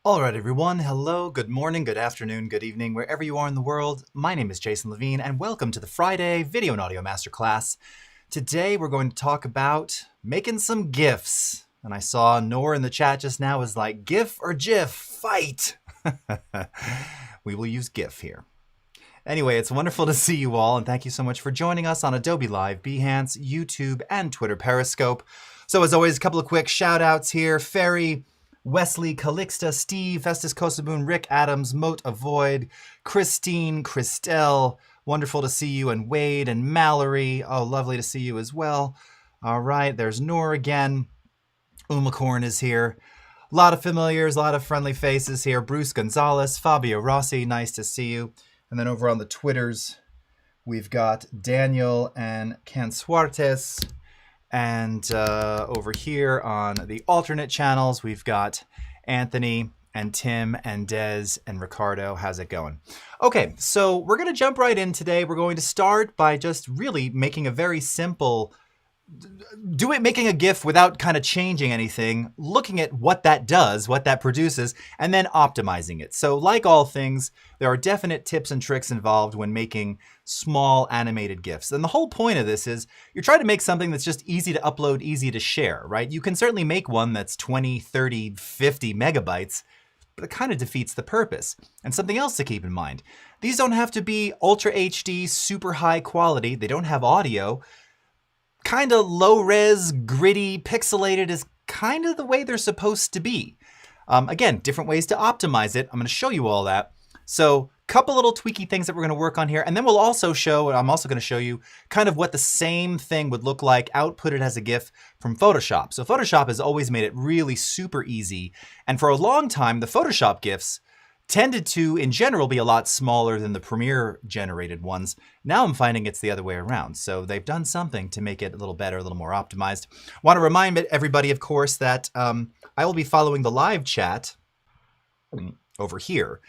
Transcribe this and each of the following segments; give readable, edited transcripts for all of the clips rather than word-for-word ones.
All right, everyone. Hello, good morning, good afternoon, good evening, wherever you are in the world. My name is Jason Levine, and welcome to the Friday Video and Audio Masterclass. Today, we're going to talk about making some GIFs. And I saw Noor in the chat just now was like, GIF or GIF, fight! We will use GIF here. Anyway, it's wonderful to see you all, and thank you so much for joining us on Adobe Live, Behance, YouTube, and Twitter Periscope. So as always, a couple of quick shout-outs here. Ferry, Wesley, Calixta, Steve, Festus Kosaboon, Rick Adams, Moat Avoid, Christine, Christelle, wonderful to see you, and Wade and Mallory. Oh, lovely to see you as well. All right, there's Noor again. Umacorn is here. A lot of familiars, a lot of friendly faces here. Bruce Gonzalez, Fabio Rossi, nice to see you. And then over on the Twitters, we've got Daniel and Ken Suartes. And over here on the alternate channels, we've got Anthony and Tim and Des and Ricardo. How's it going? Okay, so we're going to jump right in today. We're going to start by just really making a very simple, making a GIF without kind of changing anything, looking at what that does, what that produces, and then optimizing it. So like all things, there are definite tips and tricks involved when making small animated GIFs. And the whole point of this is you're trying to make something that's just easy to upload, easy to share, right? You can certainly make one that's 20, 30, 50 megabytes, but it kind of defeats the purpose. And something else to keep in mind, these don't have to be Ultra HD, super high quality. They don't have audio. Kind of low-res, gritty, pixelated is kind of the way they're supposed to be. Again, different ways to optimize it. I'm going to show you all that. So a couple little tweaky things that we're going to work on here. And then we'll also show, I'm also going to show you kind of what the same thing would look like outputted as a GIF from Photoshop. So Photoshop has always made it really super easy. And for a long time, the Photoshop GIFs tended to, in general, be a lot smaller than the Premiere-generated ones. Now I'm finding it's the other way around. So they've done something to make it a little better, a little more optimized. Want to remind everybody, of course, that I will be following the live chat over here,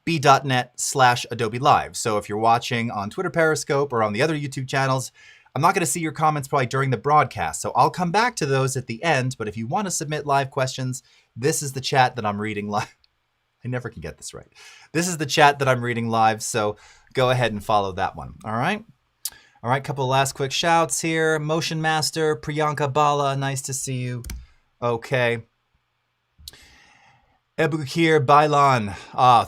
b.net/Adobe Live. So if you're watching on Twitter Periscope or on the other YouTube channels, I'm not going to see your comments probably during the broadcast. So I'll come back to those at the end. But if you want to submit live questions, this is the chat that I'm reading live. I never can get this right. This is the chat that I'm reading live, so go ahead and follow that one. All right? All right, couple of last quick shouts here. Motion Master, Priyanka Bala, nice to see you. Okay. Ebukir Bailan,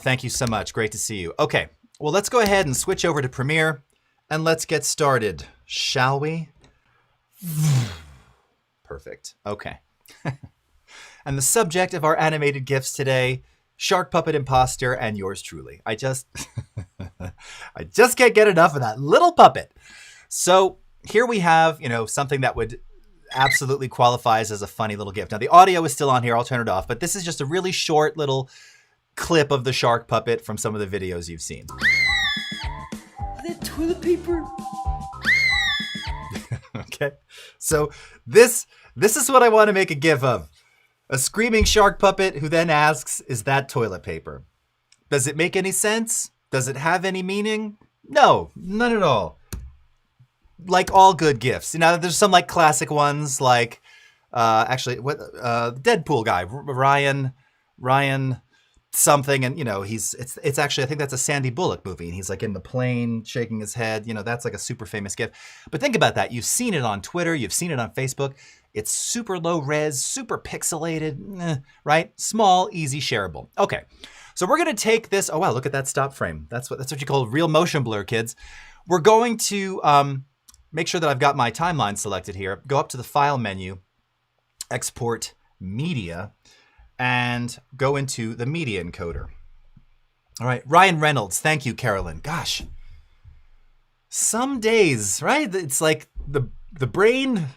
thank you so much. Great to see you. Okay, well, let's go ahead and switch over to Premiere, and let's get started, shall we? Perfect. Okay. And the subject of our animated GIFs today, Shark Puppet Imposter, and yours truly. I just can't get enough of that little puppet. So here we have, something that would absolutely qualifies as a funny little GIF. Now the audio is still on here. I'll turn it off, but this is just a really short little clip of the shark puppet from some of the videos you've seen. Is that toilet paper? Okay. So this is what I want to make a GIF of. A screaming shark puppet who then asks, is that toilet paper? Does it make any sense? Does it have any meaning? No, none at all. Like all good GIFs. There's some like classic ones like, Deadpool guy, Ryan something. And, it's actually, I think that's a Sandy Bullock movie. And he's like in the plane shaking his head. That's like a super famous GIF. But think about that. You've seen it on Twitter. You've seen it on Facebook. It's super low res, super pixelated, right? Small, easy, shareable. Okay, so we're gonna take this. Oh wow, look at that stop frame. That's what you call real motion blur, kids. We're going to make sure that I've got my timeline selected here. Go up to the File menu, Export Media, and go into the Media Encoder. All right, Ryan Reynolds. Thank you, Carolyn. Gosh, some days, right? It's like the brain.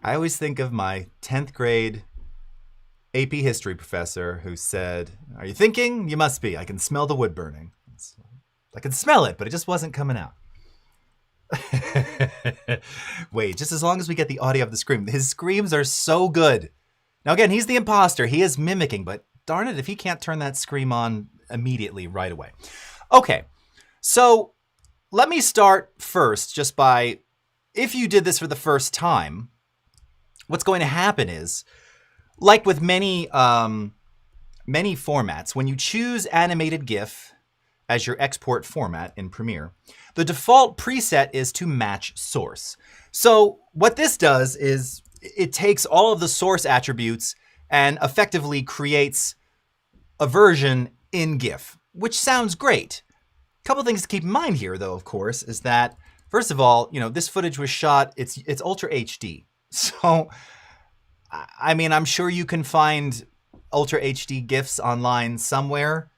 I always think of my 10th grade AP history professor who said, are you thinking? You must be. I can smell the wood burning. I can smell it, but it just wasn't coming out. Wait, just as long as we get the audio of the scream. His screams are so good. Now, again, he's the imposter. He is mimicking, but darn it if he can't turn that scream on immediately right away. Okay, so let me start first just by, if you did this for the first time, what's going to happen is like with many formats, when you choose animated GIF as your export format in Premiere, the default preset is to match source. So what this does is it takes all of the source attributes and effectively creates a version in GIF, which sounds great. A couple things to keep in mind here, though, of course, is that, first of all, this footage was shot, it's Ultra HD. So, I mean, I'm sure you can find Ultra HD GIFs online somewhere.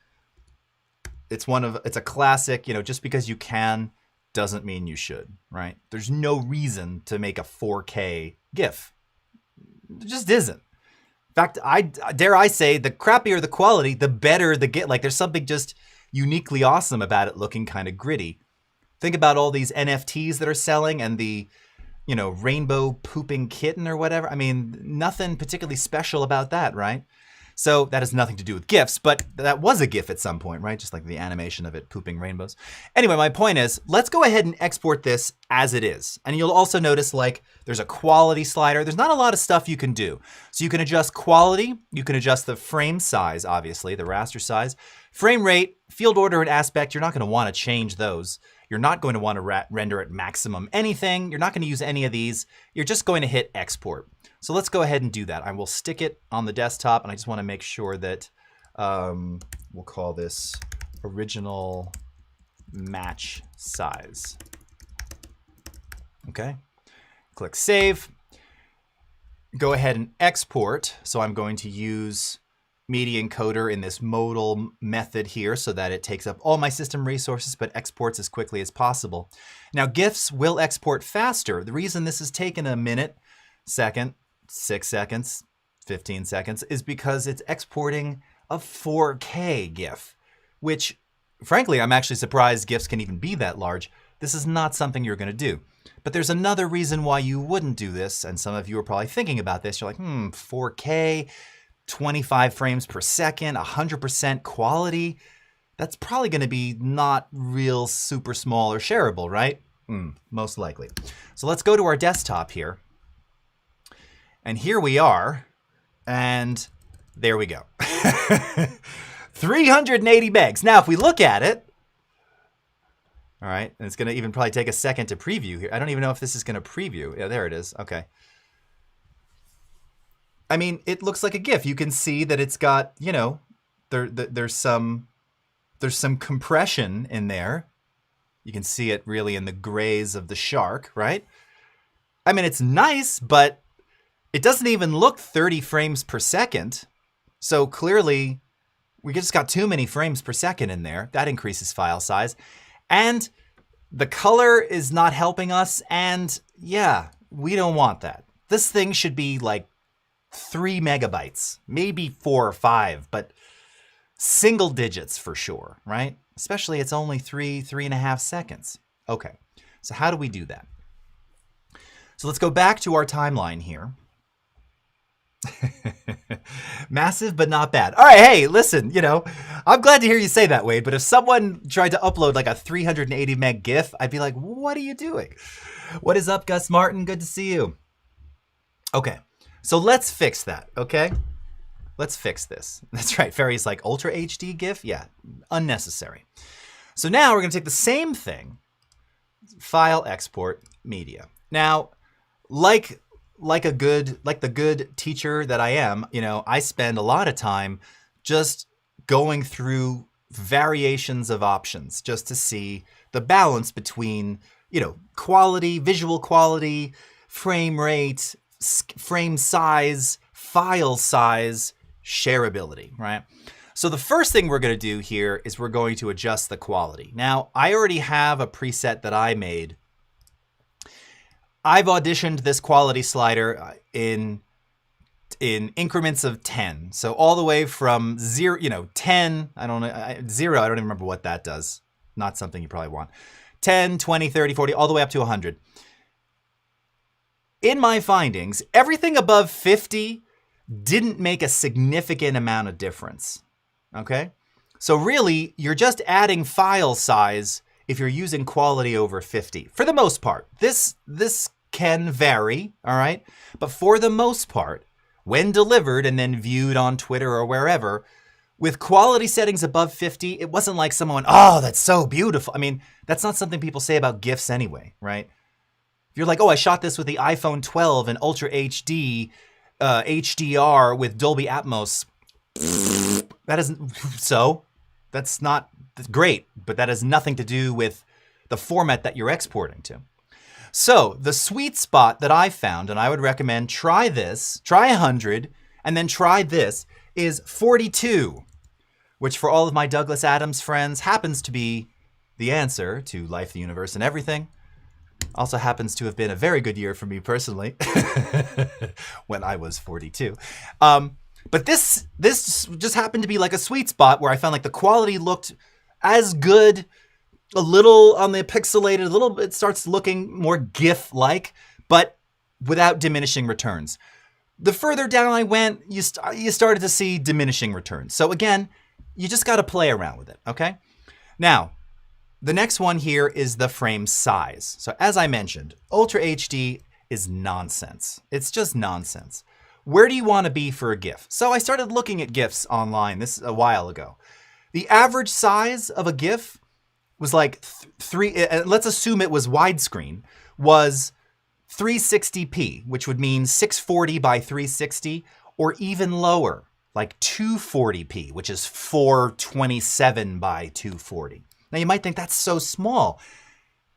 It's a classic, just because you can doesn't mean you should, right? There's no reason to make a 4K GIF. There just isn't. In fact, dare I say, the crappier the quality, the better the GIF. Like, there's something just uniquely awesome about it looking kind of gritty. Think about all these NFTs that are selling and the, rainbow pooping kitten or whatever. I mean, nothing particularly special about that, right? So that has nothing to do with GIFs, but that was a GIF at some point, right? Just like the animation of it pooping rainbows. Anyway, my point is, let's go ahead and export this as it is. And you'll also notice there's a quality slider. There's not a lot of stuff you can do. So you can adjust quality. You can adjust the frame size, obviously, the raster size. Frame rate, field order, and aspect, you're not going to want to change those. You're not going to want to render at maximum anything. You're not going to use any of these. You're just going to hit export. So let's go ahead and do that. I will stick it on the desktop, and I just want to make sure that we'll call this original match size. Okay. Click Save. Go ahead and export. So I'm going to use Media Encoder in this modal method here so that it takes up all my system resources but exports as quickly as possible. Now, GIFs will export faster. The reason this has taken a minute, second, 6 seconds, 15 seconds is because it's exporting a 4K GIF, which, frankly, I'm actually surprised GIFs can even be that large. This is not something you're going to do. But there's another reason why you wouldn't do this, and some of you are probably thinking about this. You're like, 4K, 25 frames per second, 100% quality. That's probably going to be not real super small or shareable, right? Most likely. So let's go to our desktop here. And here we are. And there we go. 380 megs. Now, if we look at it, all right, and it's going to even probably take a second to preview here. I don't even know if this is going to preview. Yeah, there it is. Okay. I mean, it looks like a GIF. You can see that it's got, there's some compression in there. You can see it really in the grays of the shark, right? I mean, it's nice, but it doesn't even look 30 frames per second. So clearly, we just got too many frames per second in there. That increases file size. And the color is not helping us. And yeah, we don't want that. This thing should be like 3 megabytes, maybe 4 or 5, but single digits for sure, right? Especially it's only 3.5 seconds. Okay, so how do we do that? So let's go back to our timeline here. Massive, but not bad. All right, hey, listen, I'm glad to hear you say that, Wade, but if someone tried to upload like a 380 meg GIF, I'd be like, what are you doing? What is up, Gus Martin? Good to see you. Okay. So let's fix that, okay? Let's fix this. That's right, Ferry's like, Ultra HD GIF? Yeah, unnecessary. So now we're gonna take the same thing, file, export, media. Now, like the good teacher that I am, I spend a lot of time just going through variations of options just to see the balance between, quality, visual quality, frame rate, frame size, file size, shareability, right? So the first thing we're going to do here is we're going to adjust the quality. Now, I already have a preset that I made. I've auditioned this quality slider in increments of 10. So all the way from 0, 10, I don't know, 0, I don't even remember what that does. Not something you probably want. 10, 20, 30, 40, all the way up to 100. In my findings, everything above 50 didn't make a significant amount of difference, okay? So really, you're just adding file size if you're using quality over 50, for the most part. This can vary, all right? But for the most part, when delivered and then viewed on Twitter or wherever, with quality settings above 50, it wasn't like someone, oh, that's so beautiful. I mean, that's not something people say about GIFs anyway, right? If you're like, oh, I shot this with the iPhone 12 and Ultra HD, HDR with Dolby Atmos. That isn't, so that's not great, but that has nothing to do with the format that you're exporting to. So the sweet spot that I found, and I would recommend try this, try 100, and then try this, is 42, which for all of my Douglas Adams friends happens to be the answer to life, the universe, and everything. Also happens to have been a very good year for me personally when I was 42. But this just happened to be like a sweet spot where I found like the quality looked as good, a little on the pixelated, a little bit starts looking more GIF-like, but without diminishing returns. The further down I went, you started to see diminishing returns. So again, you just got to play around with it, okay? Now, the next one here is the frame size. So as I mentioned, Ultra HD is nonsense. It's just nonsense. Where do you want to be for a GIF? So I started looking at GIFs online this a while ago. The average size of a GIF was like let's assume it was widescreen, was 360p, which would mean 640 by 360, or even lower, like 240p, which is 427 by 240. Now you might think that's so small.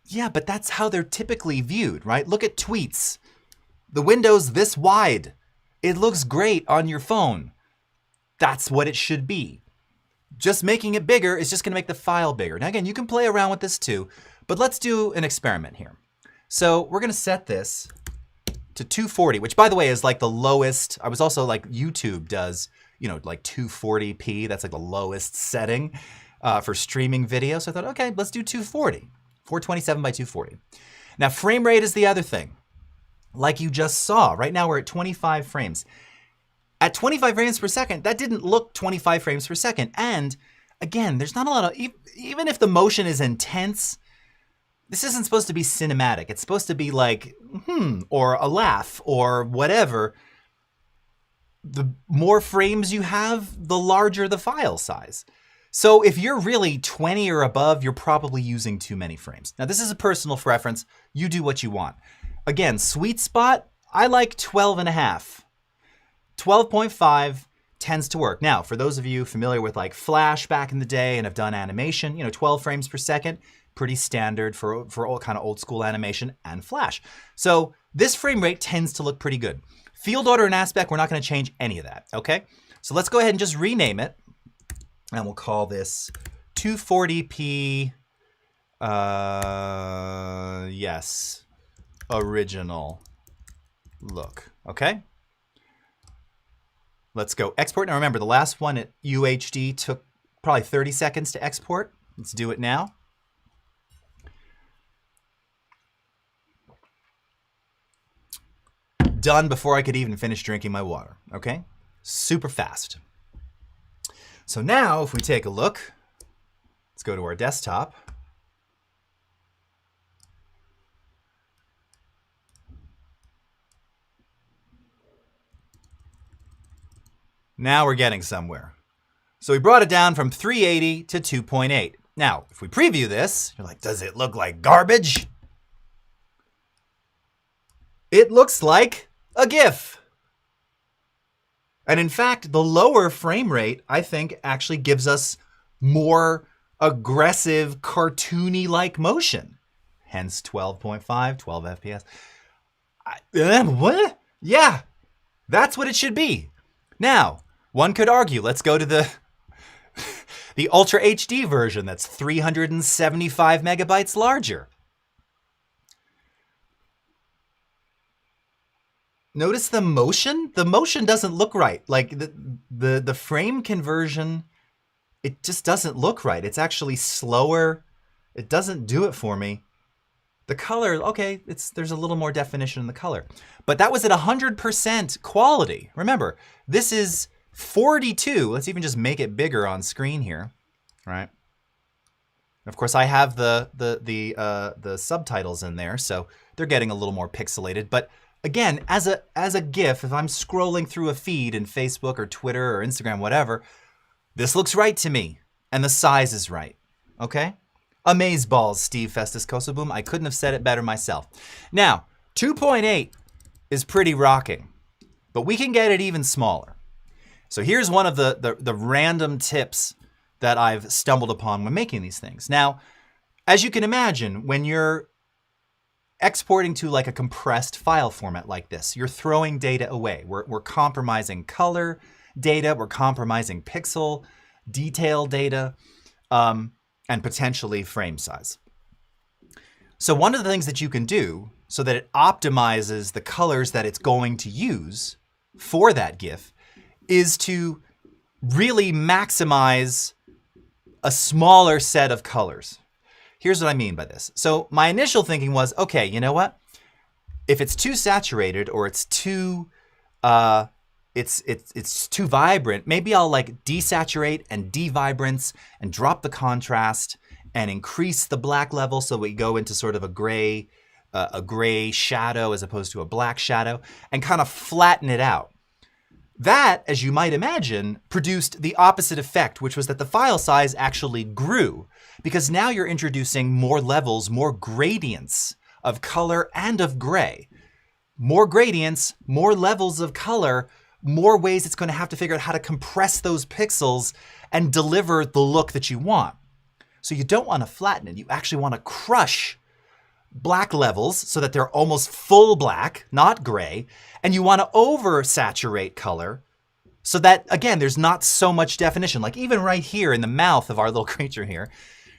Yeah, but that's how they're typically viewed, right? Look at tweets. The window's this wide. It looks great on your phone. That's what it should be. Just making it bigger is just going to make the file bigger. Now again, you can play around with this too, but let's do an experiment here. So we're going to set this to 240, which by the way is like the lowest. I was also like YouTube does, you know, like 240p. That's like the lowest setting for streaming video. So I thought, okay, let's do 240, 427 by 240. Now frame rate is the other thing. Like you just saw, right now we're at 25 frames. At 25 frames per second, that didn't look 25 frames per second. And again, there's not a lot of, even if the motion is intense, this isn't supposed to be cinematic. It's supposed to be like, or a laugh or whatever. The more frames you have, the larger the file size. So if you're really 20 or above, you're probably using too many frames. Now this is a personal preference. You do what you want. Again, sweet spot, I like 12.5. 12.5 tends to work. Now, for those of you familiar with like Flash back in the day and have done animation, 12 frames per second, pretty standard for all kind of old school animation and Flash. So this frame rate tends to look pretty good. Field order and aspect, we're not going to change any of that, okay? So let's go ahead and just rename it. And we'll call this 240p, yes, original look, okay? Let's go export. Now remember, the last one at UHD took probably 30 seconds to export. Let's do it now. Done before I could even finish drinking my water, okay? Super fast. So now if we take a look, let's go to our desktop. Now we're getting somewhere. So we brought it down from 380 to 2.8. Now, if we preview this, you're like, does it look like garbage? It looks like a GIF. And in fact, the lower frame rate, I think, actually gives us more aggressive, cartoony-like motion. Hence 12.5, 12 FPS. What? Yeah, that's what it should be. Now, one could argue, let's go to the Ultra HD version that's 375 megabytes larger. Notice the motion? The motion doesn't look right. Like the frame conversion, it just doesn't look right. It's actually slower. It doesn't do it for me. The color, okay, there's a little more definition in the color. But that was at 100% quality. Remember, this is 42. Let's even just make it bigger on screen here, right? Of course, I have the subtitles in there, so they're getting a little more pixelated. But again, as a GIF, if I'm scrolling through a feed in Facebook or Twitter or Instagram, whatever, this looks right to me, and the size is right, okay? Amazeballs, Steve Festus Kosoboom. I couldn't have said it better myself. Now, 2.8 is pretty rocking, but we can get it even smaller. So here's one of the random tips that I've stumbled upon when making these things. Now, as you can imagine, when you're exporting to like a compressed file format like this, you're throwing data away. We're compromising color data, we're compromising pixel detail data, and potentially frame size. So one of the things that you can do so that it optimizes the colors that it's going to use for that GIF is to really maximize a smaller set of colors. Here's what I mean by this. So my initial thinking was, okay, you know what? If it's too saturated or it's too it's too vibrant, maybe I'll like desaturate and devibrance and drop the contrast and increase the black level so we go into sort of a gray shadow as opposed to a black shadow, and kind of flatten it out. That, as you might imagine, produced the opposite effect, which was that the file size actually grew, because now you're introducing more levels, more gradients of color and of gray. More gradients, more levels of color, more ways it's going to have to figure out how to compress those pixels and deliver the look that you want. So you don't want to flatten it. You actually want to crush black levels so that they're almost full black, not gray, and you want to oversaturate color so that, again, there's not so much definition. Like even right here in the mouth of our little creature here,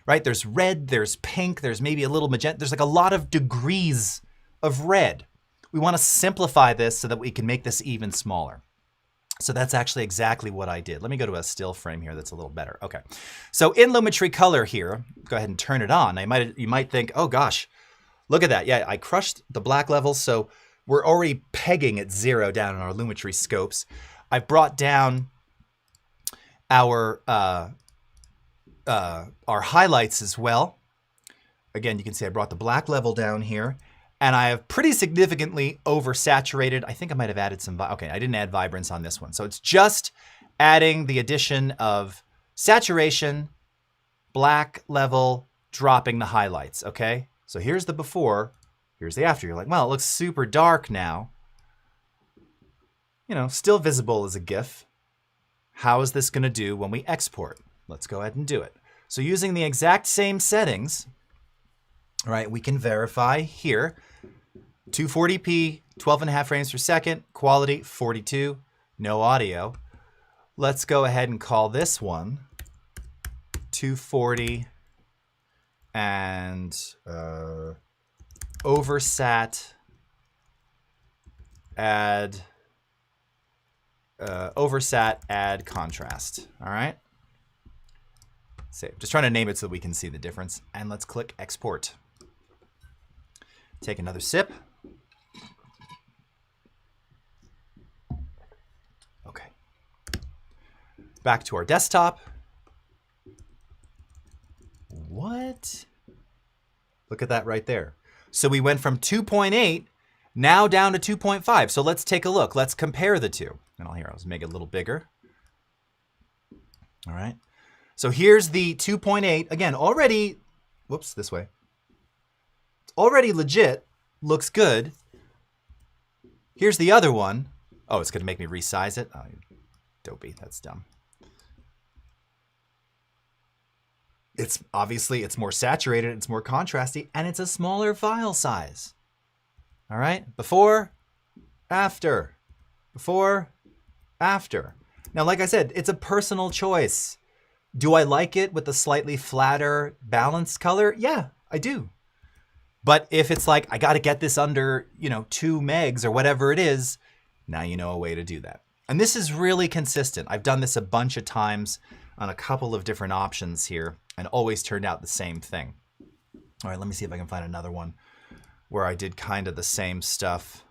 right? There's red, there's pink, there's maybe a little magenta. There's like a lot of degrees of red. We want to simplify this so that we can make this even smaller. So that's actually exactly what I did. Let me go to a still frame here that's a little better. Okay. So in Lumetri Color here, go ahead and turn it on. You might think, oh gosh, look at that. Yeah, I crushed the black levels, so we're already pegging at 0 down in our Lumetri scopes. I've brought down our highlights as well. Again, you can see I brought the black level down here, and I have pretty significantly oversaturated. I think I might have added some, okay, I didn't add vibrance on this one. So it's just adding the addition of saturation, black level, dropping the highlights, okay? So here's the before, here's the after. You're like, well, it looks super dark now. You know, still visible as a GIF. How is this going to do when we export? Let's go ahead and do it. So using the exact same settings, right, we can verify here, 240p, 12.5 frames per second, quality 42, no audio. Let's go ahead and call this one 240 and oversat add contrast. All right. Save. Just trying to name it so that we can see the difference. And let's click export. Take another sip. Okay. Back to our desktop. What? Look at that right there. So we went from 2.8 now down to 2.5. So let's take a look. Let's compare the two. And I'll make it a little bigger. All right. So here's the 2.8. Again, already, whoops, this way. It's already legit. Looks good. Here's the other one. Oh, it's going to make me resize it. Oh, dopey. That's dumb. It's obviously, it's more saturated, it's more contrasty, and it's a smaller file size. All right, before, after, before, after. Now, like I said, it's a personal choice. Do I like it with the slightly flatter, balanced color? Yeah, I do. But if it's like, I got to get this under, 2 megs or whatever it is, now you know a way to do that. And this is really consistent. I've done this a bunch of times on a couple of different options here and always turned out the same thing. All right, let me see if I can find another one where I did kind of the same stuff.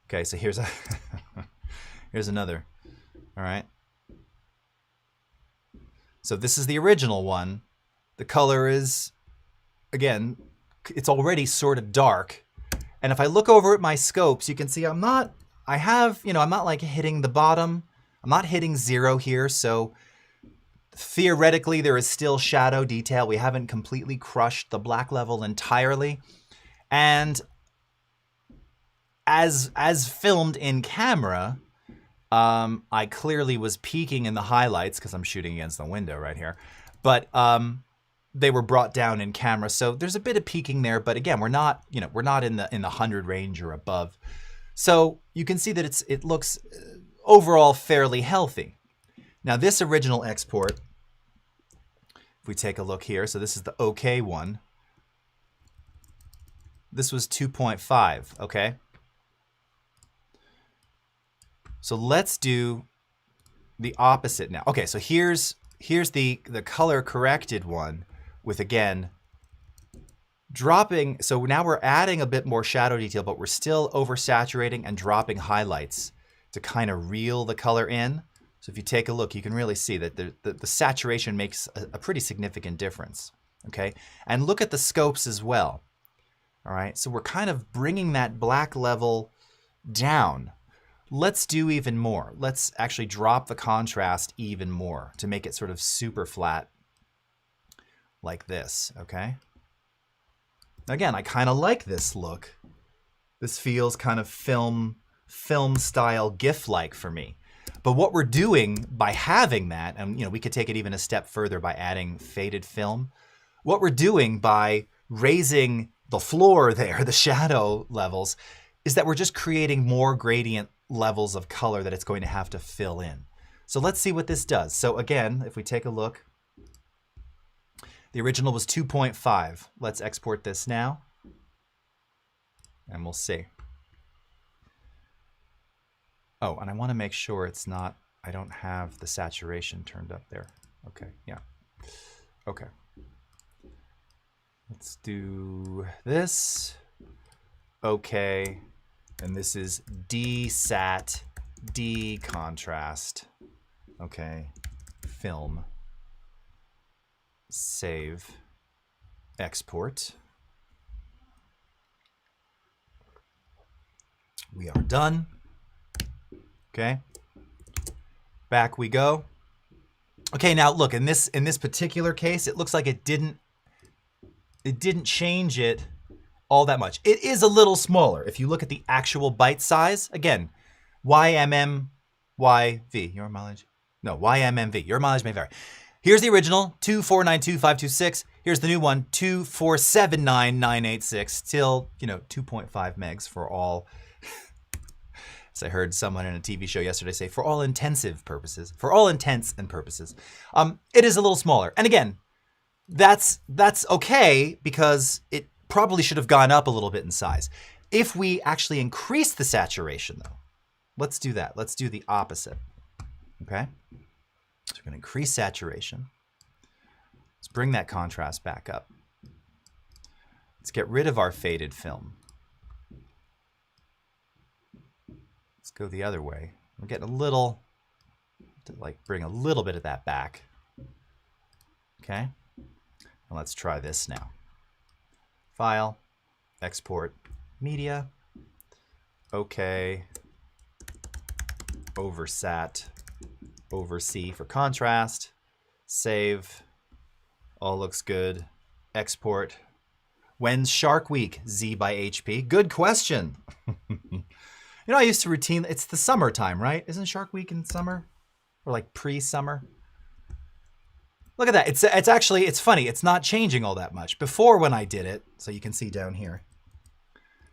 Okay, so here's here's another. All right. So this is the original one. The color is, again, it's already sort of dark. And if I look over at my scopes, you can see I'm not like hitting the bottom. I'm not hitting 0 here. So theoretically, there is still shadow detail. We haven't completely crushed the black level entirely. And as filmed in camera, I clearly was peaking in the highlights because I'm shooting against the window right here. But they were brought down in camera, so there's a bit of peaking there. But again, we're not in the 100 range or above. So you can see that it looks overall fairly healthy. Now this original export, if we take a look here, so this is the OK one. This was 2.5, okay? So let's do the opposite now. Okay, so here's the color corrected one with, again, dropping. So now we're adding a bit more shadow detail, but we're still oversaturating and dropping highlights to kind of reel the color in. So if you take a look, you can really see that the saturation makes a pretty significant difference, okay? And look at the scopes as well, all right? So we're kind of bringing that black level down. Let's do even more. Let's actually drop the contrast even more to make it sort of super flat like this, okay? Again, I kind of like this look. This feels kind of film style GIF-like for me. But what we're doing by having that, and we could take it even a step further by adding faded film. What we're doing by raising the floor there, the shadow levels, is that we're just creating more gradient levels of color that it's going to have to fill in. So let's see what this does. So again, if we take a look, the original was 2.5. Let's export this now, and we'll see. Oh, and I want to make sure I don't have the saturation turned up there. Okay, yeah. Okay. Let's do this. Okay. And this is desat, decontrast. Okay. Film. Save. Export. We are done. Okay. Back we go. Okay, now look, in this particular case, it looks like it didn't change it all that much. It is a little smaller. If you look at the actual byte size, again, YMMYV, your mileage? No, YMMV, your mileage may vary. Here's the original, 2492526. Here's the new one, 2479986, still, 2.5 megs for all. As I heard someone in a TV show yesterday say, for all intensive purposes, for all intents and purposes. It is a little smaller. And again, that's okay because it probably should have gone up a little bit in size. If we actually increase the saturation though, let's do that. Let's do the opposite, okay? So we're gonna increase saturation. Let's bring that contrast back up. Let's get rid of our faded film. Let's go the other way. We're getting a little, to bring a little bit of that back. Okay, and let's try this now. File, export, media, okay, oversat, oversee for contrast, save, all looks good, export. When's Shark Week? Z by HP. Good question. I used to it's the summertime, right? Isn't Shark Week in summer? Or like pre-summer? Look at that. It's funny. It's not changing all that much. Before when I did it, so you can see down here,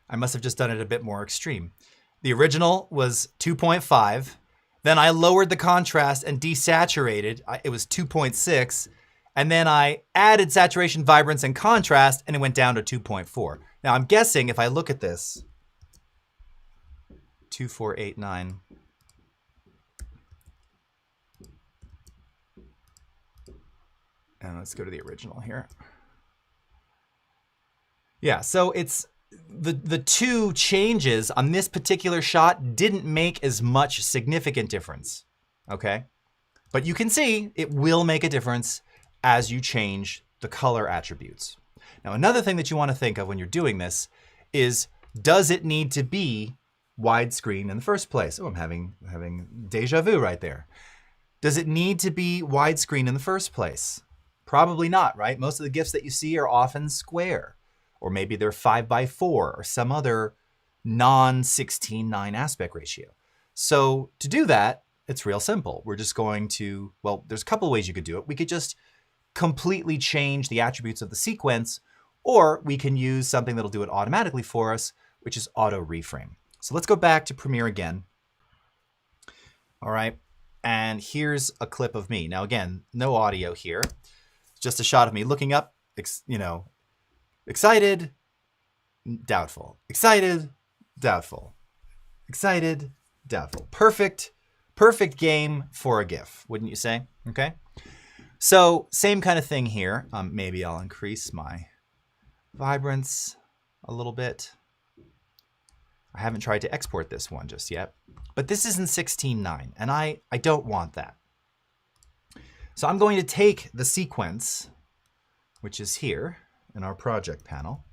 I must have just done it a bit more extreme. The original was 2.5. Then I lowered the contrast and desaturated. It was 2.6. And then I added saturation, vibrance, and contrast, and it went down to 2.4. Now I'm guessing if I look at this, 2489. And let's go to the original here. Yeah, so it's the two changes on this particular shot didn't make as much significant difference, okay? But you can see it will make a difference as you change the color attributes. Now, another thing that you want to think of when you're doing this is Does it need to be widescreen in the first place? Oh, I'm having deja vu right there. Does it need to be widescreen in the first place? Probably not, right? Most of the GIFs that you see are often square, or maybe they're 5:4 or some other non-16:9 aspect ratio. So to do that, it's real simple. We're just going to, well, there's a couple of ways you could do it. We could just completely change the attributes of the sequence, or we can use something that'll do it automatically for us, which is auto reframe. So let's go back to Premiere again. All right. And here's a clip of me. Now, again, no audio here. Just a shot of me looking up, excited, doubtful, excited, doubtful, excited, doubtful. Perfect game for a GIF, wouldn't you say? Okay. So same kind of thing here. Maybe I'll increase my vibrance a little bit. I haven't tried to export this one just yet, but this is in 16:9, and I don't want that. So I'm going to take the sequence, which is here in our project panel,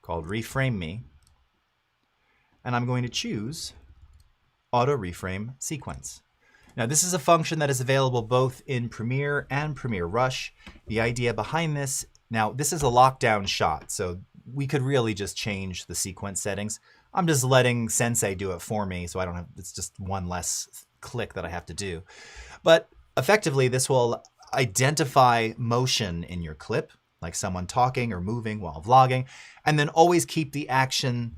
called Reframe Me, and I'm going to choose Auto Reframe Sequence. Now, this is a function that is available both in Premiere and Premiere Rush. The idea behind this, now this is a lockdown shot, so we could really just change the sequence settings. I'm just letting Sensei do it for me, so I don't have, it's just one less click that I have to do. But effectively, this will identify motion in your clip, like someone talking or moving while vlogging, and then always keep the action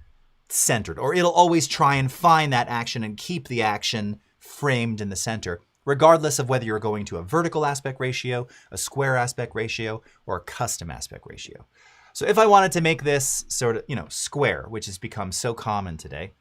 centered, or it'll always try and find that action and keep the action framed in the center, regardless of whether you're going to a vertical aspect ratio, a square aspect ratio, or a custom aspect ratio. So if I wanted to make this sort of, square, which has become so common today,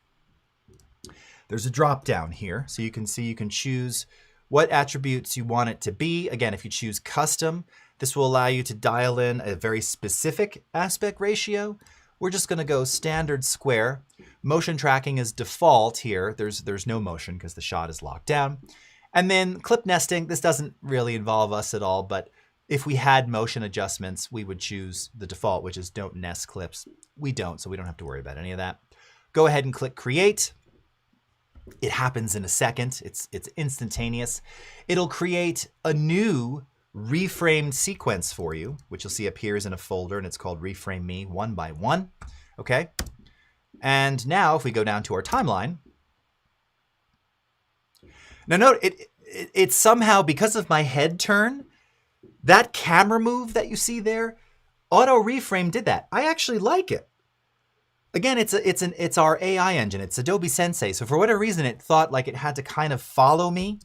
there's a drop down here. So you can see you can choose what attributes you want it to be. Again, if you choose custom, this will allow you to dial in a very specific aspect ratio. We're just going to go standard square. Motion tracking is default here. There's no motion because the shot is locked down. And then clip nesting, this doesn't really involve us at all, but if we had motion adjustments, we would choose the default, which is don't nest clips. We don't, so we don't have to worry about any of that. Go ahead and click create. It happens in a second. It's instantaneous. It'll create a new reframed sequence for you, which you'll see appears in a folder, and it's called Reframe Me 1x1. Okay. And now if we go down to our timeline, now note it's somehow, because of my head turn, that camera move that you see there, auto reframe did that. I actually like it. Again, it's our AI engine. It's Adobe Sensei. So for whatever reason, it thought like it had to kind of follow me.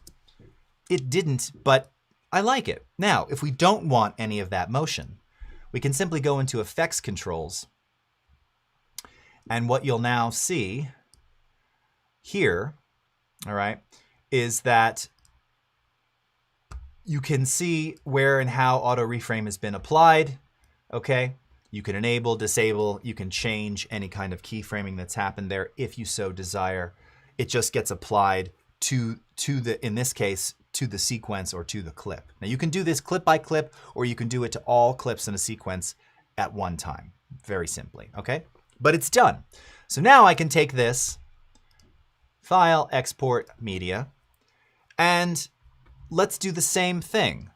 It didn't, but I like it. Now, if we don't want any of that motion, we can simply go into Effects Controls. And what you'll now see here, all right, is that you can see where and how auto reframe has been applied. Okay. You can enable, disable, you can change any kind of keyframing that's happened there if you so desire. It just gets applied to the, in this case, to the sequence or to the clip. Now you can do this clip by clip, or you can do it to all clips in a sequence at one time, very simply, okay? But it's done. So now I can take this, file, export media, and let's do the same thing.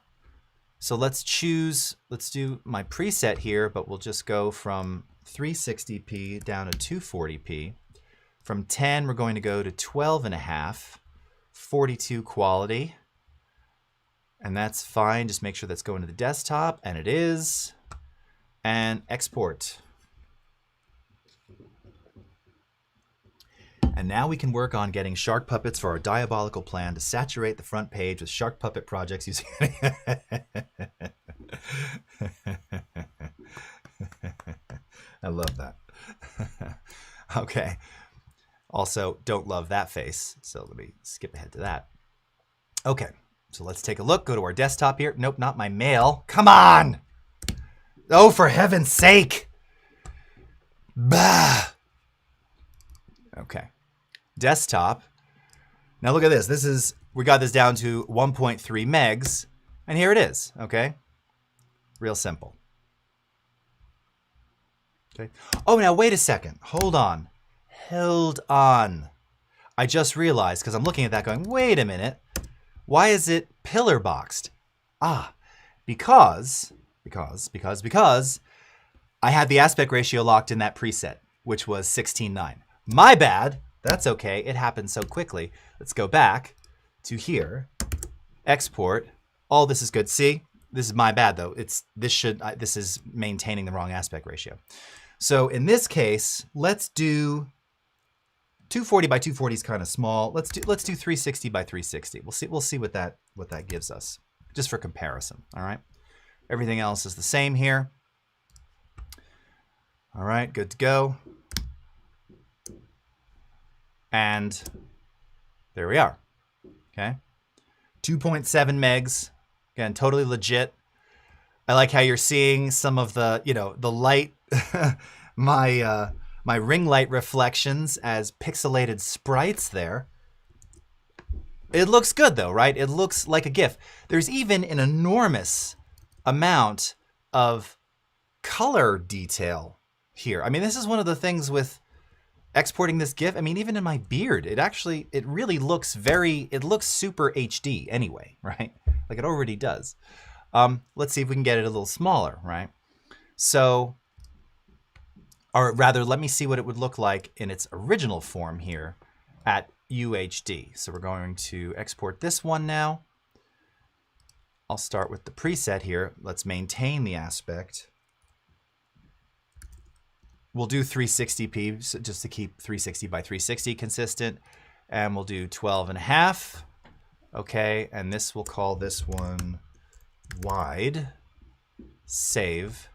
So let's do my preset here, but we'll just go from 360p down to 240p. From 10, we're going to go to 12.5, 42 quality. And that's fine. Just make sure that's going to the desktop, and it is. And export. And now we can work on getting shark puppets for our diabolical plan to saturate the front page with shark puppet projects using I love that. Okay. Also, don't love that face. So let me skip ahead to that. Okay. So let's take a look. Go to our desktop here. Nope, not my mail. Come on. Oh, for heaven's sake. Bah. Okay. Desktop. Now look at this. We got this down to 1.3 megs, and here it is, okay? Real simple. Okay. Oh, now wait a second. Hold on. Held on. I just realized, because I'm looking at that going, wait a minute. Why is it pillar boxed? Ah, because I had the aspect ratio locked in that preset, which was 16:9. My bad. That's okay. It happened so quickly. Let's go back to here. Export. All this is good. See, this is my bad though. This is maintaining the wrong aspect ratio. So in this case, let's do 240 by 240 is kind of small. Let's do 360 by 360. We'll see what that gives us, just for comparison. All right. Everything else is the same here. All right, good to go. And there we are. Okay. 2.7 megs. Again, totally legit. I like how you're seeing some of the, the light, my ring light reflections as pixelated sprites there. It looks good though, right? It looks like a GIF. There's even an enormous amount of color detail here. I mean, this is one of the things with exporting this GIF. I mean, even in my beard, it really looks it looks super HD anyway, right? Like it already does. Let's see if we can get it a little smaller, right? So, or rather, let me see what it would look like in its original form here at UHD. So we're going to export this one now. I'll start with the preset here. Let's maintain the aspect. We'll do 360p so just to keep 360 by 360 consistent. And we'll do 12.5. Okay, and we'll call this one wide. Save.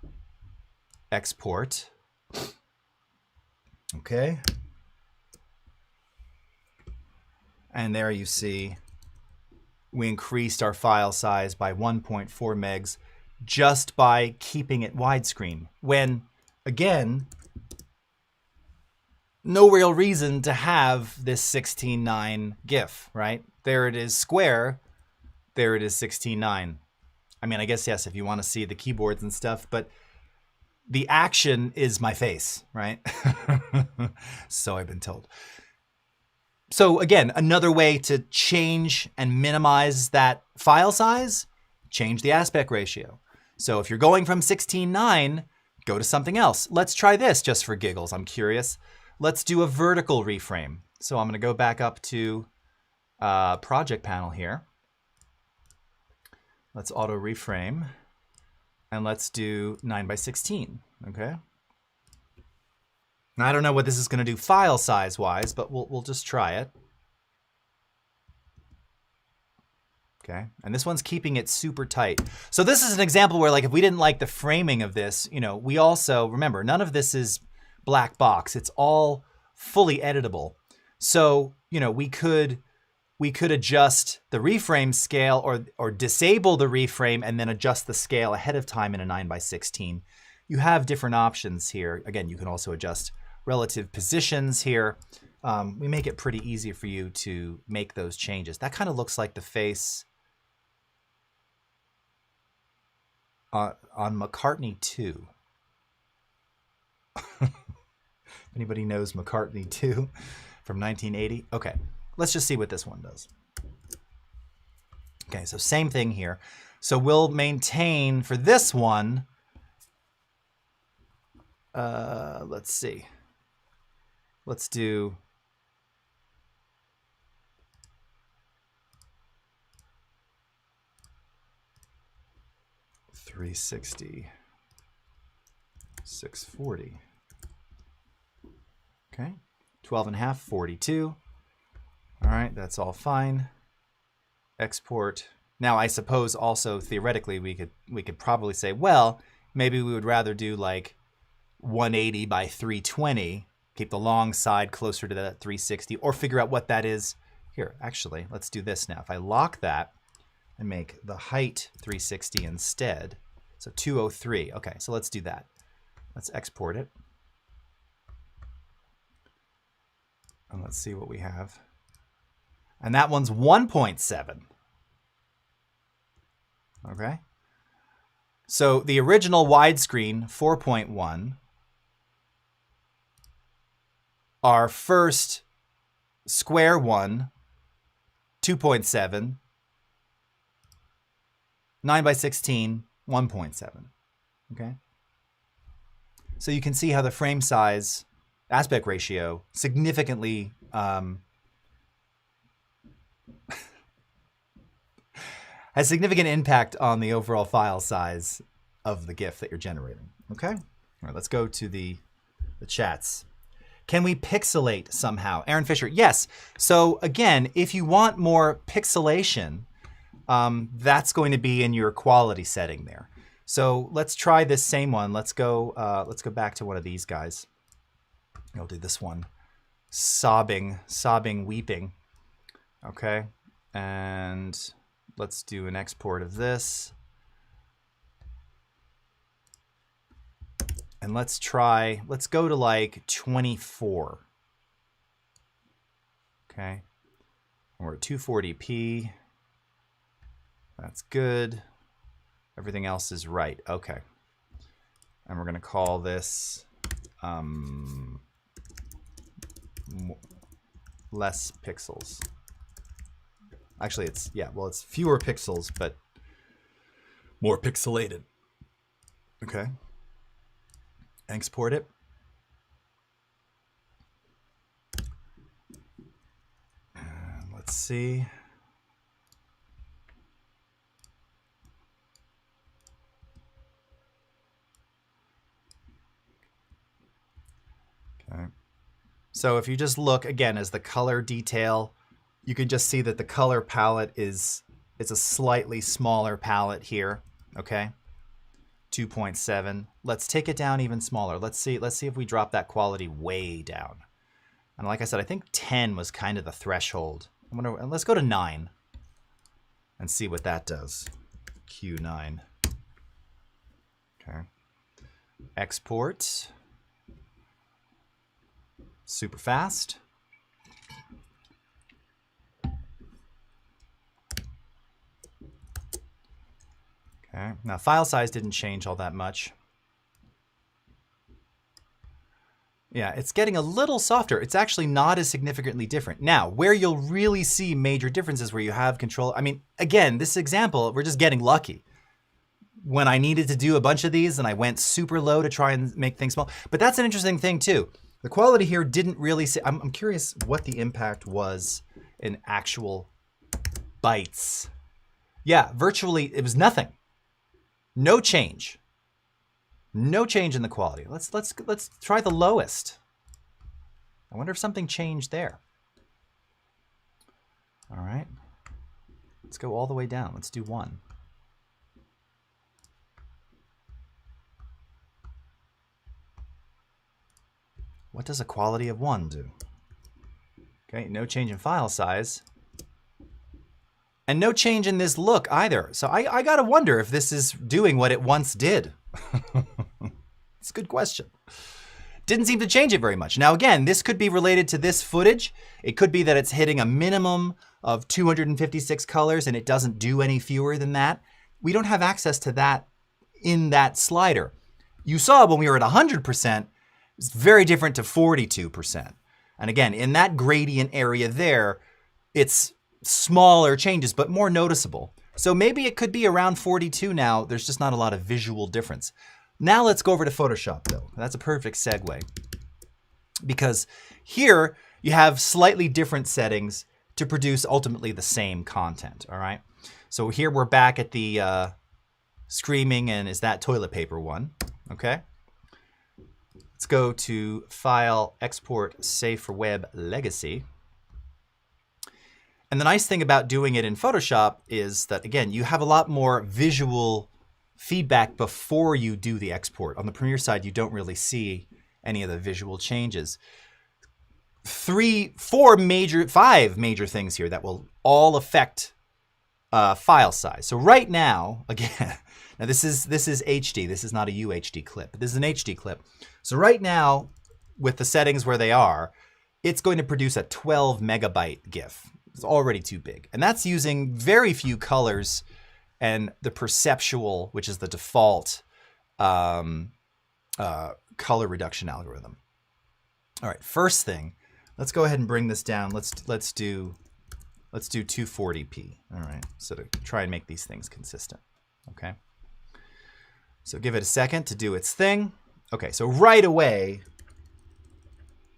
Export. Okay. And there you see we increased our file size by 1.4 megs just by keeping it widescreen. When, again, no real reason to have this 16:9 GIF, right? There it is square, there it is 16:9. I mean, I guess, yes, if you want to see the keyboards and stuff, but the action is my face, right? So I've been told. So again, another way to change and minimize that file size, change the aspect ratio. So if you're going from 16:9, go to something else. Let's try this just for giggles. I'm curious. Let's do a vertical reframe. So I'm going to go back up to project panel here. Let's auto reframe. And let's do 9 by 16. Okay. Now, I don't know what this is going to do file size wise, but we'll just try it. Okay, and this one's keeping it super tight. So this is an example where, like, if we didn't like the framing of this, we also, remember, none of this is black box. It's all fully editable. So, we could adjust the reframe scale or disable the reframe and then adjust the scale ahead of time in a 9 by 16. You have different options here. Again, you can also adjust relative positions here. We make it pretty easy for you to make those changes. That kind of looks like the face on McCartney 2. Anybody knows McCartney 2 from 1980? Okay, let's just see what this one does. Okay, so same thing here. So we'll maintain for this one, let's see. Let's do 360, 640. Okay, 12.5, 42. All right, that's all fine. Export. Now, I suppose also theoretically we could probably say, well, maybe we would rather do like 180 by 320, keep the long side closer to that 360, or figure out what that is. Here, actually, let's do this now. If I lock that and make the height 360 instead, so 203. Okay, so let's do that. Let's export it. And let's see what we have. And that one's 1.7. Okay. So the original widescreen, 4.1. our first square one, 2.7, 9 by 16, 1.7. Okay. So you can see how the frame size aspect ratio significantly has significant impact on the overall file size of the GIF that you're generating. Okay. All right, let's go to the chats. Can we pixelate somehow? Aaron Fisher, yes. So again, if you want more pixelation, that's going to be in your quality setting there. So let's try this same one. Let's go back to one of these guys. I'll do this one. Sobbing, weeping. Okay. And let's do an export of this. And let's go to like 24. Okay. We're at 240p. That's good. Everything else is right. Okay. And we're going to call this less pixels. Actually, it's fewer pixels, but more pixelated. Okay. Export it. And let's see. Okay. So if you just look again as the color detail, you can just see that the color palette it's a slightly smaller palette here. Okay. 2.7. Let's take it down even smaller. Let's see if we drop that quality way down. And like I said, I think 10 was kind of the threshold. Let's go to 9 and see what that does. Q9. Okay. Export. Super fast. Okay. Now file size didn't change all that much. Yeah, it's getting a little softer. It's actually not as significantly different. Now, where you'll really see major differences where you have control. I mean, again, this example, we're just getting lucky. When I needed to do a bunch of these and I went super low to try and make things small. But that's an interesting thing too. The quality here didn't really say, I'm curious what the impact was in actual bytes. Yeah, virtually, it was nothing. No change. No change in the quality. Let's try the lowest. I wonder if something changed there. All right. Let's go all the way down. Let's do 1. What does a quality of 1 do? Okay, no change in file size. And no change in this look either. So I gotta wonder if this is doing what it once did. It's a good question. Didn't seem to change it very much. Now again, this could be related to this footage. It could be that it's hitting a minimum of 256 colors and it doesn't do any fewer than that. We don't have access to that in that slider. You saw when we were at 100%, it's very different to 42%. And again, in that gradient area there, it's smaller changes, but more noticeable. So maybe it could be around 42 now. There's just not a lot of visual difference. Now let's go over to Photoshop though. That's a perfect segue. Because here you have slightly different settings to produce ultimately the same content, all right? So here we're back at the screaming and is that toilet paper one, okay? Let's go to File, Export, Save for Web, Legacy. And the nice thing about doing it in Photoshop is that, again, you have a lot more visual feedback before you do the export. On the Premiere side, you don't really see any of the visual changes. 5 major things here that will all affect file size. So right now, again, now this is HD. This is not a UHD clip. This is an HD clip. So right now, with the settings where they are, it's going to produce a 12 megabyte GIF. It's already too big. And that's using very few colors and the perceptual, which is the default color reduction algorithm. All right, first thing, let's go ahead and bring this down. Let's do 240p. All right, so to try and make these things consistent. Okay. So give it a second to do its thing. Okay, so right away,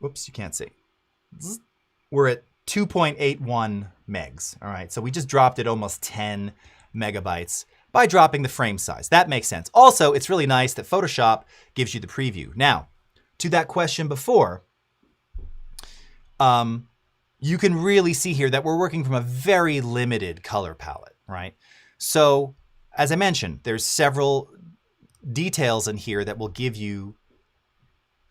whoops, you can't see. We're at 2.81 megs. All right, so we just dropped it almost 10 megabytes by dropping the frame size. That makes sense. Also, it's really nice that Photoshop gives you the preview. Now, to that question before, you can really see here that we're working from a very limited color palette, right? So, as I mentioned, there's several details in here that will give you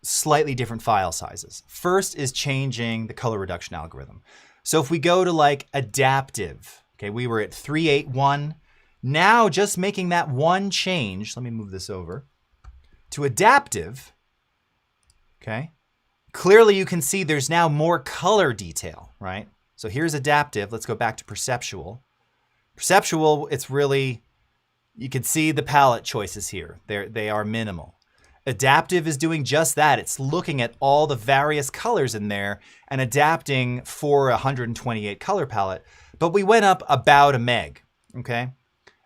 slightly different file sizes. First is changing the color reduction algorithm. So if we go to like adaptive, okay, we were at 381. Now just making that one change, let me move this over, to adaptive, okay, clearly you can see there's now more color detail, right? So here's adaptive. Let's go back to perceptual. Perceptual, it's really, you can see the palette choices here. They are minimal. Adaptive is doing just that. It's looking at all the various colors in there and adapting for a 128 color palette. But we went up about a meg, okay?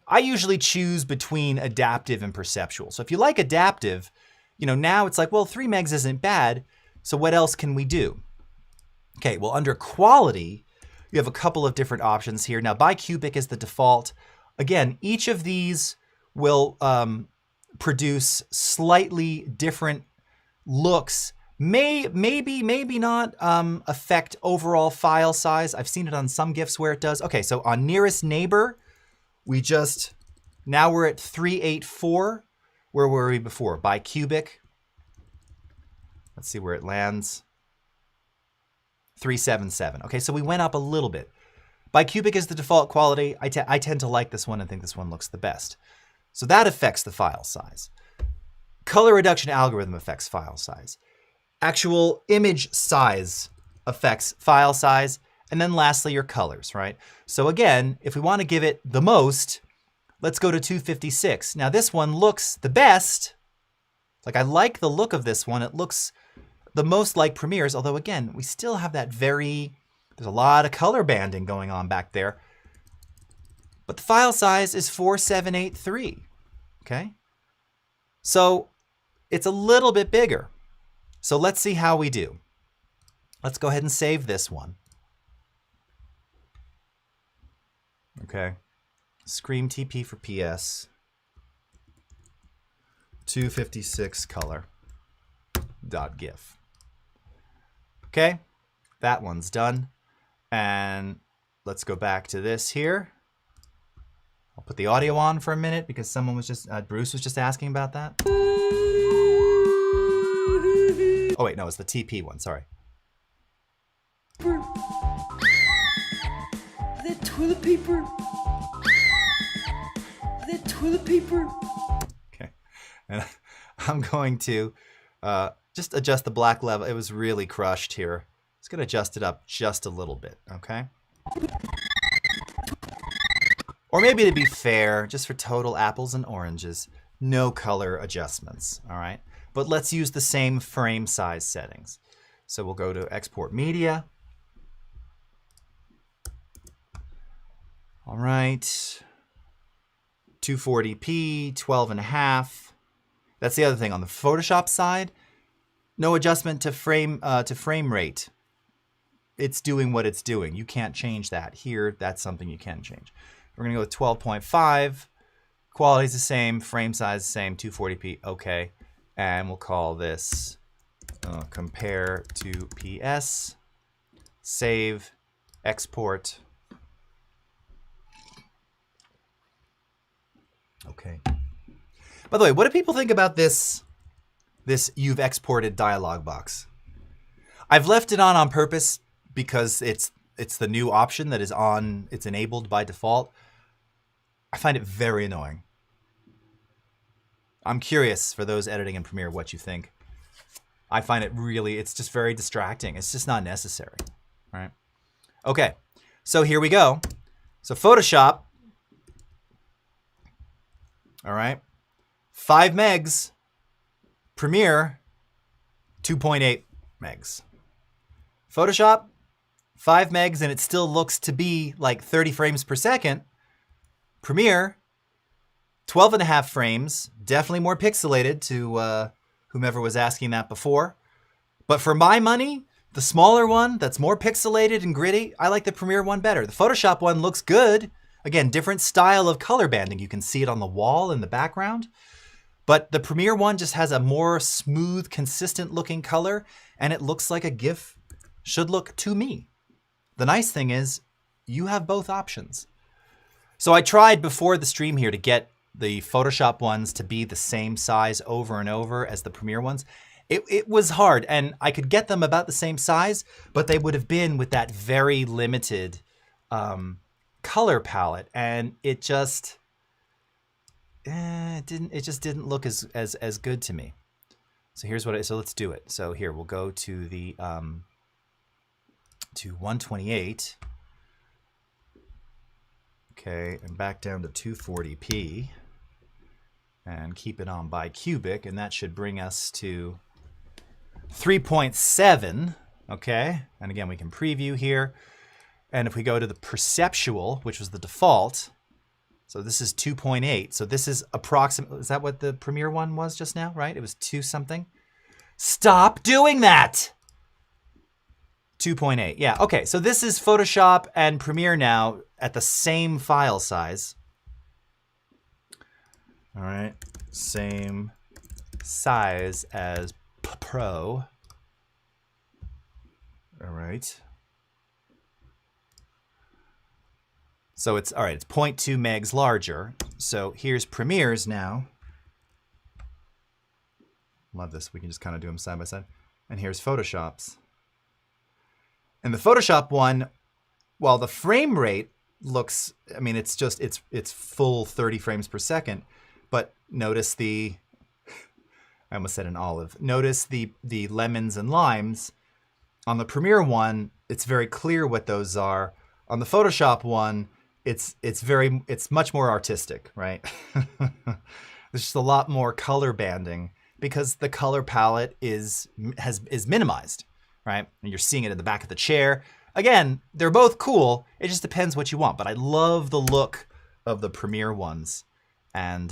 I usually choose between adaptive and perceptual. So if you like adaptive, you know, now it's like, well, 3 megs isn't bad. So what else can we do? Okay, well, under quality, you have a couple of different options here. Now, bicubic is the default. Again, each of these will produce slightly different looks. Maybe not affect overall file size. I've seen it on some GIFs where it does. Okay, so on nearest neighbor, now we're at 384. Where were we before? Bicubic. Let's see where it lands. 377. Okay, so we went up a little bit. Bicubic is the default quality. I tend to like this one and think this one looks the best. So that affects the file size. Color reduction algorithm affects file size. Actual image size affects file size. And then lastly, your colors, right? So again, if we want to give it the most, let's go to 256. Now this one looks the best. Like I like the look of this one. It looks the most like Premiere's, although again, we still have that there's a lot of color banding going on back there. But the file size is 4783, okay? So it's a little bit bigger. So let's see how we do. Let's go ahead and save this one. Okay, Scream TP for PS, 256 color .gif. Okay, that one's done. And let's go back to this here. I'll put the audio on for a minute because someone was Bruce was just asking about that. Oh wait, no, it's the TP one, sorry. The toilet paper. The toilet paper. Okay, and I'm going to just adjust the black level. It was really crushed here. It's gonna adjust it up just a little bit, okay? Or maybe to be fair, just for total apples and oranges, no color adjustments, all right? But let's use the same frame size settings. So we'll go to Export Media. All right, 240p, 12.5. That's the other thing on the Photoshop side. No adjustment to frame rate. It's doing what it's doing. You can't change that. Here, that's something you can change. We're gonna go with 12.5. Quality's the same, frame size the same, 240p, okay. And we'll call this compare to PS, save, export. Okay. By the way, what do people think about this you've exported dialog box? I've left it on purpose because it's the new option that is on, it's enabled by default. I find it very annoying. I'm curious for those editing in Premiere what you think. I find it really, it's just very distracting. It's just not necessary, right? Okay, so here we go. So Photoshop, all right, 5 megs, Premiere, 2.8. megs. Photoshop, 5 megs, and it still looks to be like 30 frames per second. Premiere, 12 and a half frames, definitely more pixelated to whomever was asking that before. But for my money, the smaller one that's more pixelated and gritty, I like the Premiere one better. The Photoshop one looks good. Again, different style of color banding. You can see it on the wall in the background. But the Premiere one just has a more smooth, consistent looking color, and it looks like a GIF should look to me. The nice thing is, you have both options. So I tried before the stream here to get the Photoshop ones to be the same size over and over as the Premiere ones. It was hard, and I could get them about the same size, but they would have been with that very limited color palette, and it just didn't look as good to me. So here's what so let's do it. So here we'll go to the to 128. Okay, and back down to 240p, and keep it on bicubic, and that should bring us to 3.7. Okay, and again we can preview here, and if we go to the perceptual, which was the default, so this is 2.8. So this is approximately, is that what the Premiere one was just now, right? It was 2 something. Stop doing that. 2.8. Yeah, okay. So this is Photoshop and Premiere now at the same file size. All right. Same size as Pro. All right. So it's, all right, it's 0.2 megs larger. So here's Premiere's now. Love this. We can just kind of do them side by side. And here's Photoshop's. And the Photoshop one, while the frame rate looks, I mean, it's just, it's full 30 frames per second. But notice the, I almost said an olive. Notice the lemons and limes. On the Premiere one, it's very clear what those are. On the Photoshop one, it's much more artistic, right? There's just a lot more color banding because the color palette is minimized, right? And you're seeing it in the back of the chair. Again, they're both cool. It just depends what you want. But I love the look of the Premiere ones, and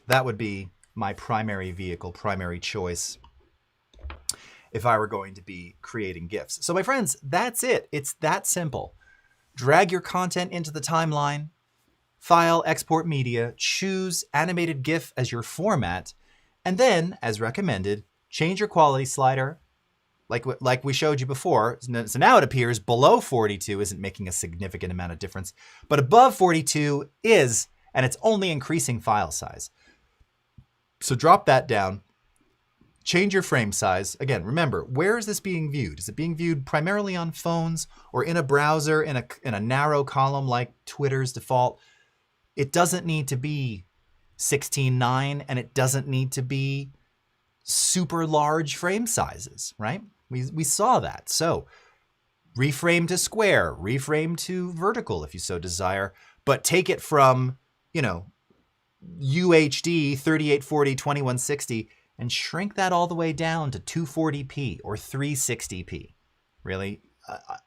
that would be my primary vehicle, primary choice, if I were going to be creating GIFs. So my friends, that's it. It's that simple. Drag your content into the timeline, file, export media, choose animated GIF as your format, and then, as recommended, change your quality slider, like we showed you before. So now it appears below 42 isn't making a significant amount of difference, but above 42 is, and it's only increasing file size. So drop that down. Change your frame size. Again, remember, where is this being viewed? Is it being viewed primarily on phones or in a browser in a narrow column like Twitter's default? It doesn't need to be 16:9, and it doesn't need to be super large frame sizes, right? We saw that. So reframe to square, reframe to vertical if you so desire, but take it from, UHD 3840 2160 and shrink that all the way down to 240p or 360p. Really,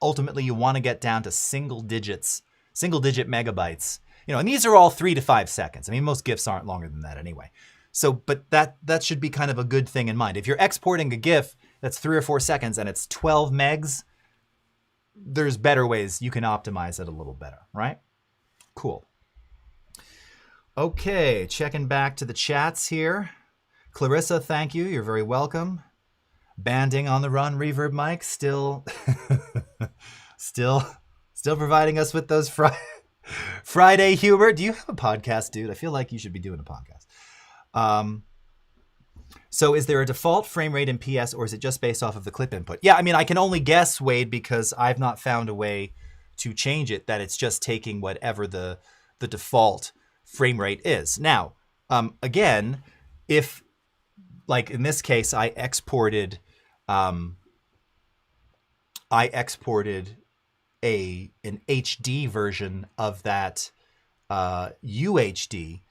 ultimately, you want to get down to single-digit megabytes. And these are all 3 to 5 seconds. I mean, most GIFs aren't longer than that anyway. So, but that should be kind of a good thing in mind. If you're exporting a GIF that's 3 or 4 seconds and it's 12 megs, there's better ways you can optimize it a little better, right? Cool. Okay, checking back to the chats here. Clarissa, thank you. You're very welcome. Banding on the run, Reverb Mike, still providing us with those Friday humor. Do you have a podcast, dude? I feel like you should be doing a podcast. So is there a default frame rate in PS, or is it just based off of the clip input? Yeah, I mean, I can only guess, Wade, because I've not found a way to change it, that it's just taking whatever the default frame rate is. Now, again, if, like in this case, I exported an HD version of that UHD.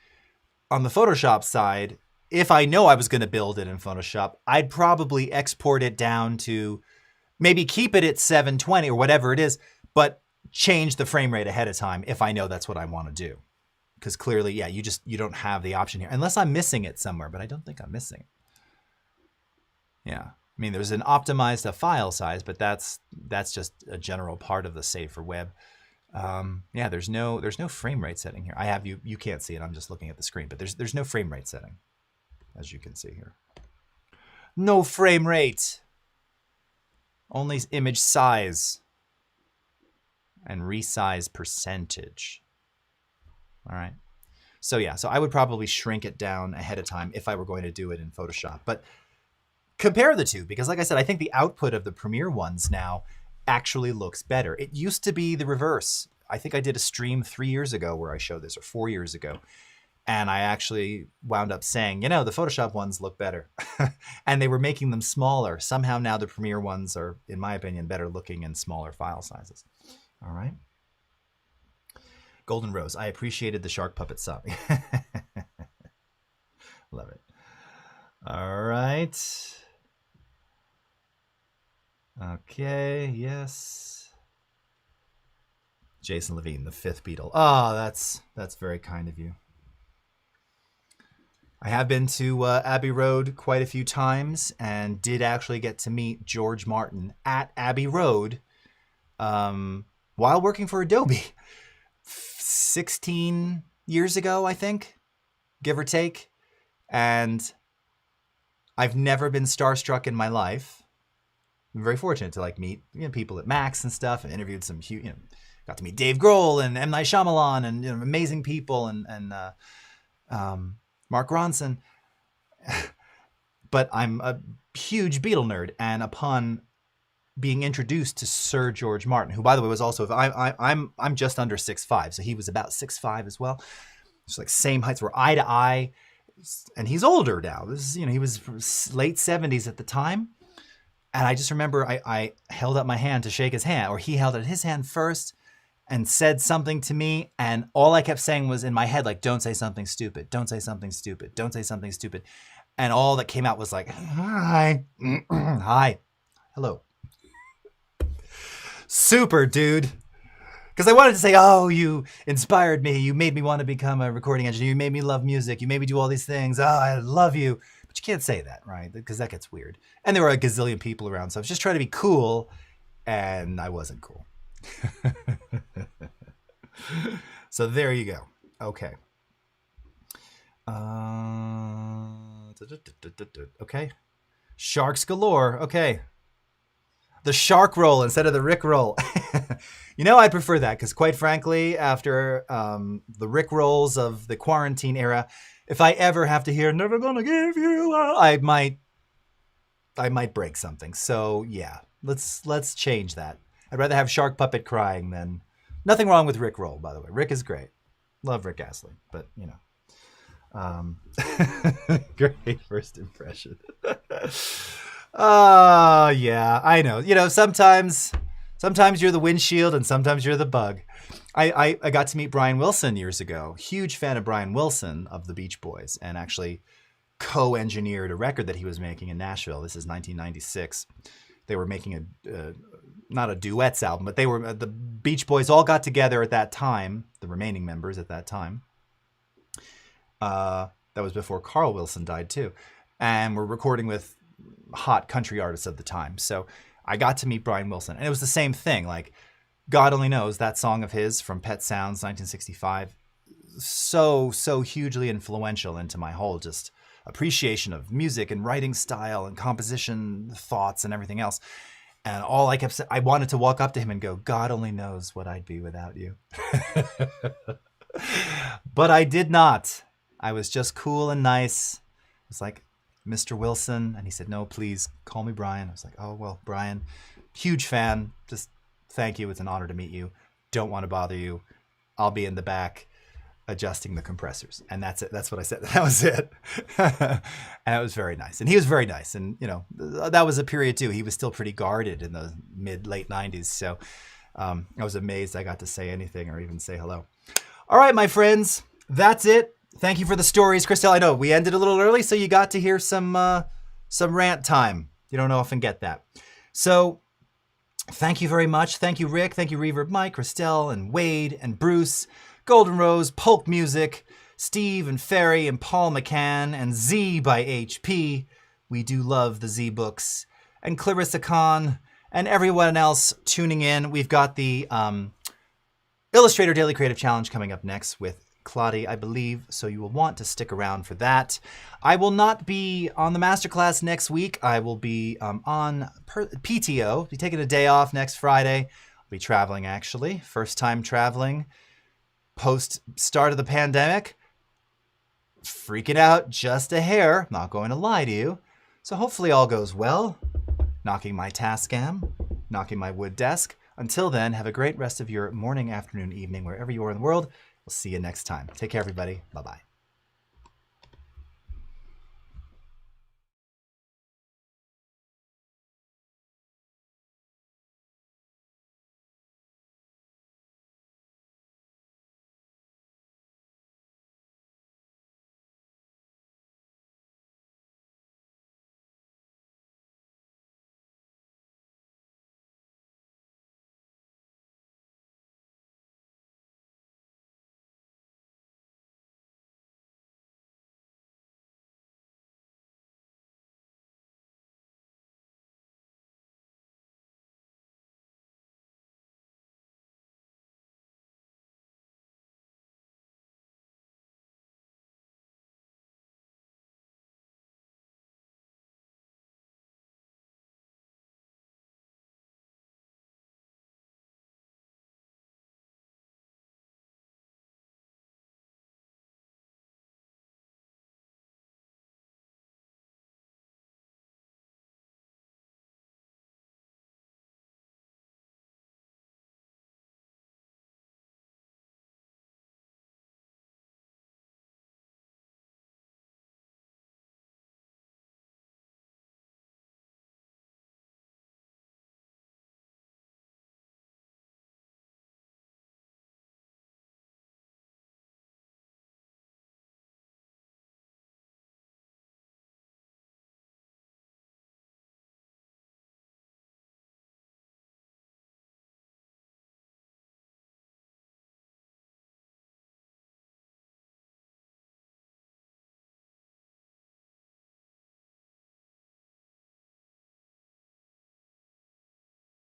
On the Photoshop side, if I know I was going to build it in Photoshop, I'd probably export it down to maybe keep it at 720 or whatever it is, but change the frame rate ahead of time if I know that's what I want to do. Because clearly, yeah, you don't have the option here. Unless I'm missing it somewhere, but I don't think I'm missing it. Yeah. I mean, there's an optimized file size, but that's just a general part of the save for web. Yeah, there's no frame rate setting here. I have you can't see it. I'm just looking at the screen, but there's no frame rate setting, as you can see here. No frame rate. Only image size and resize percentage. All right. So yeah, so I would probably shrink it down ahead of time if I were going to do it in Photoshop. But compare the two, because like I said, I think the output of the Premiere ones now actually looks better. It used to be the reverse. I think I did a stream 3 years ago where I showed this, or 4 years ago. And I actually wound up saying, the Photoshop ones look better. And they were making them smaller. Somehow now the Premiere ones are, in my opinion, better looking in smaller file sizes. All right. Golden Rose, I appreciated the shark puppet sub. Love it. All right. Okay, yes. Jason Levine, the fifth Beatle. Oh, that's very kind of you. I have been to Abbey Road quite a few times and did actually get to meet George Martin at Abbey Road while working for Adobe 16 years ago, I think, give or take. And I've never been starstruck in my life. I'm very fortunate to meet people at Max and stuff, and interviewed some huge, got to meet Dave Grohl and M. Night Shyamalan and amazing people and Mark Ronson. But I'm a huge Beatle nerd, and upon being introduced to Sir George Martin, who by the way was also I'm just under 6'5", so he was about 6'5" as well. It's like same heights, we're eye to eye, and he's older now. This is he was late 70s at the time. And I just remember I held up my hand to shake his hand, or he held out his hand first and said something to me. And all I kept saying was in my head, don't say something stupid. Don't say something stupid. Don't say something stupid. And all that came out was hi, hi, hello. Super, dude. Because I wanted to say, oh, you inspired me. You made me want to become a recording engineer. You made me love music. You made me do all these things. Oh, I love you. But you can't say that, right? Because that gets weird. And there were a gazillion people around, so I was just trying to be cool, and I wasn't cool. So there you go. Okay. Okay. Sharks galore. Okay. The shark roll instead of the Rick roll. I prefer that because, quite frankly, after the Rick rolls of the quarantine era, if I ever have to hear "Never Gonna Give You," I might break something. So yeah, let's change that. I'd rather have Shark Puppet crying than. Nothing wrong with Rick roll, by the way. Rick is great. Love Rick Astley, but great first impression. Yeah, I know. Sometimes you're the windshield and sometimes you're the bug. I got to meet Brian Wilson years ago. Huge fan of Brian Wilson of the Beach Boys, and actually co-engineered a record that he was making in Nashville. This is 1996. They were making not a duets album, but the Beach Boys all got together at that time, the remaining members at that time. That was before Carl Wilson died too. And we're recording with hot country artists of the time. So I got to meet Brian Wilson, and it was the same thing. God Only Knows, that song of his from Pet Sounds, 1965, so hugely influential into my whole just appreciation of music and writing style and composition thoughts and everything else. And all I kept saying, I wanted to walk up to him and go, God only knows what I'd be without you. But I did not. I was just cool and nice. I was like, Mr. Wilson. And he said, no, please call me Brian. I was like, oh, well, Brian, huge fan. Just thank you. It's an honor to meet you. Don't want to bother you. I'll be in the back adjusting the compressors. And that's it. That's what I said. That was it. And it was very nice. And he was very nice. And, that was a period too. He was still pretty guarded in the late 90s. So I was amazed I got to say anything or even say hello. All right, my friends, that's it. Thank you for the stories, Christelle. I know we ended a little early, so you got to hear some rant time. You don't often get that. So Thank you very much. Thank you, Rick. Thank you, Reverb Mike, Christelle, and Wade, and Bruce, Golden Rose, Polk Music, Steve, and Ferry, and Paul McCann, and Z by HP. We do love the Z books. And Clarissa Kahn, and everyone else tuning in. We've got the Illustrator Daily Creative Challenge coming up next with Claudia, I believe, so you will want to stick around for that. I will not be on the Masterclass next week. I will be on PTO, be taking a day off next Friday. I'll be traveling, actually. First time traveling post start of the pandemic. Freaking out just a hair, not going to lie to you. So hopefully all goes well. Knocking my Tascam, knocking my wood desk. Until then, have a great rest of your morning, afternoon, evening, wherever you are in the world. We'll see you next time. Take care, everybody. Bye-bye.